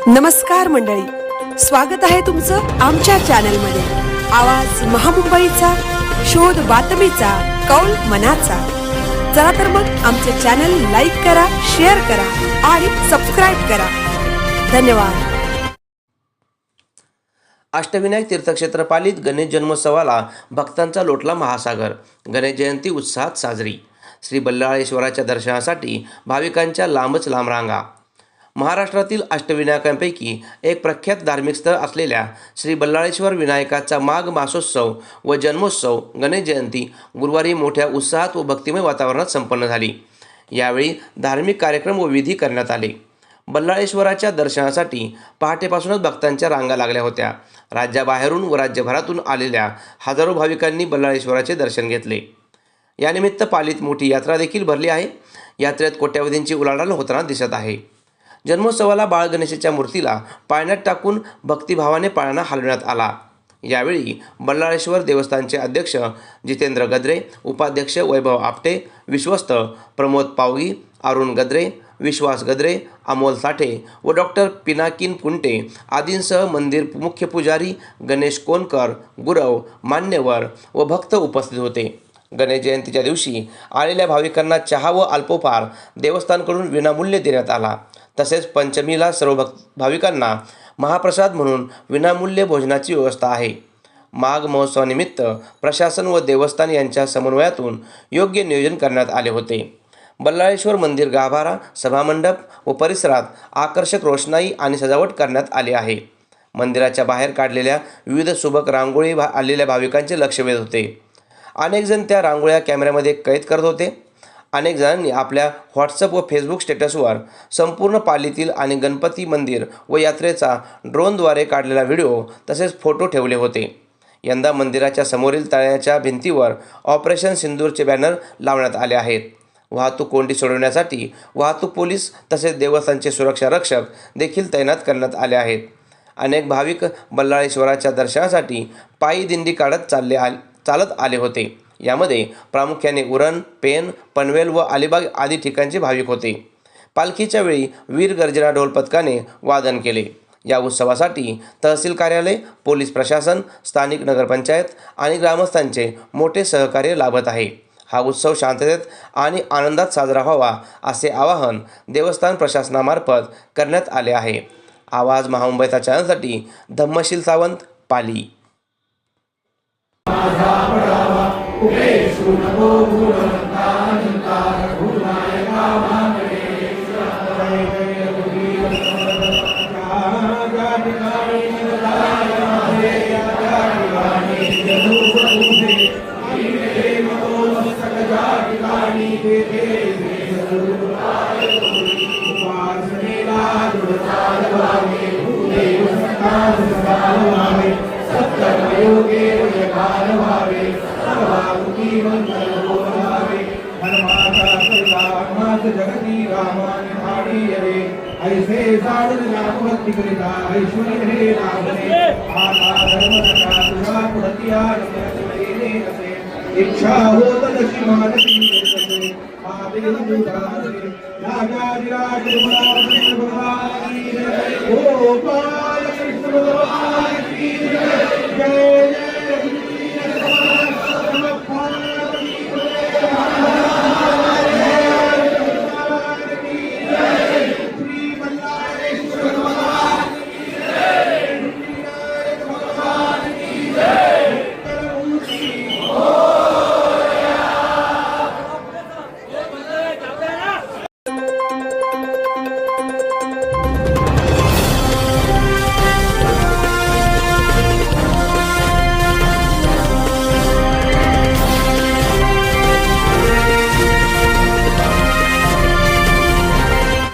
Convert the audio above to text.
नमस्कार मंडळी, स्वागत आहे तुमचं आमच्या चॅनलमध्ये। आवाज महामुंबईचा, शोध बातमीचा, कौल मनाचा। चला तर मग आमचे चॅनल लाईक करा, शेअर करा आणि सबस्क्राइब करा। धन्यवाद। अष्टविनायक तीर्थक्षेत्र पालित गणेश जन्मोत्सवाला भक्तांचा लोटला महासागर। गणेश जयंती उत्साहात साजरी। श्री बल्लाळेश्वराच्या दर्शनासाठी भाविकांच्या लांबच लांब रांगा। महाराष्ट्रातील अष्टविनायकांपैकी एक प्रख्यात धार्मिक स्थळ असलेल्या श्री बल्लाळेश्वर विनायकाचा माघ मासोत्सव व जन्मोत्सव गणेश जयंती गुरुवारी मोठ्या उत्साहात व भक्तिमय वातावरणात संपन्न झाली। यावेळी धार्मिक कार्यक्रम व विधी करण्यात आले। बल्लाळेश्वराच्या दर्शनासाठी पहाटेपासूनच भक्तांच्या रांगा लागल्या होत्या। राज्याबाहेरून व राज्यभरातून आलेल्या हजारो भाविकांनी बल्लाळेश्वराचे दर्शन घेतले। यानिमित्त पालीत मोठी यात्रा देखील भरली आहे। यात्रेत कोट्यावधींची उलाढाल होताना दिसत आहे। जन्मोत्सवाला बाळ गणेशाच्या मूर्तीला पाळण्यात टाकून भक्तिभावाने पाळणा हलविण्यात आला। यावेळी बल्लाळेश्वर देवस्थानचे अध्यक्ष जितेंद्र गद्रे, उपाध्यक्ष वैभव आपटे, विश्वस्त प्रमोद पावगी, अरुण गद्रे, विश्वास गद्रे, अमोल साठे व डॉक्टर पिनाकिन कुंटे आदींसह मंदिर मुख्य पुजारी गणेश कोनकर, गुरव, मान्यवर व भक्त उपस्थित होते। गणेश जयंतीच्या दिवशी आलेल्या भाविकांना चहा व अल्पोपहार देवस्थानकडून विनामूल्य देण्यात आला। तसेच पंचमीला सर्व भाविकांना महाप्रसाद म्हणून विनामूल्य भोजनाची व्यवस्था आहे। माघ महोत्सवानिमित्त प्रशासन व देवस्थान यांच्या समन्वयातून योग्य नियोजन करण्यात आले होते। बल्लाळेश्वर मंदिर गाभारा, सभामंडप व परिसरात आकर्षक रोषणाई आणि सजावट करण्यात आली आहे। मंदिराच्या बाहेर काढलेल्या विविध सुबक रांगोळी आलेल्या भाविकांचे लक्ष वेधत होते। अनेक जण त्या रांगोळ्या कॅमेऱ्यामध्ये कैद करत होते। अनेक जणांनी आपल्या व्हॉट्सअप व फेसबुक स्टेटसवर संपूर्ण पालीतील आणि गणपती मंदिर व यात्रेचा ड्रोनद्वारे काढलेला व्हिडिओ तसेच फोटो ठेवले होते। यंदा मंदिराच्या समोरील तळ्याच्या भिंतीवर ऑपरेशन सिंदूरचे बॅनर लावण्यात आले आहेत। वाहतूक कोंडी सोडवण्यासाठी वाहतूक पोलीस तसेच देवस्थानचे सुरक्षा रक्षक देखील तैनात करण्यात आले आहेत। अनेक भाविक बल्लाळेश्वराच्या दर्शनासाठी पायी दिंडी काढत चालत आले होते। यामध्ये प्रामुख्याने उरण, पेण, पनवेल व अलिबाग आदी ठिकाणचे भाविक होते। पालखीच्या वेळी वीर गर्जना ढोल पथकाने वादन केले। या उत्सवासाठी तहसील कार्यालय, पोलीस प्रशासन, स्थानिक नगरपंचायत आणि ग्रामस्थांचे मोठे सहकार्य लाभत आहे। हा उत्सव शांततेत आणि आनंदात साजरा व्हावा असे आवाहन देवस्थान प्रशासनामार्फत करण्यात आले आहे। आवाज महामुंबईचा चॅनलसाठी धम्मशील सावंत, पाली। जगती रामाने भाडी रे ऐसे साडूला भक्ती करिता ऐश्वर्य हे रामने आता धर्म सका तुझा पुढतिया नमस्ते असे इच्छा होत तशी मानती असे आदे दुधारे राजा विराज भगवान की जय। ओ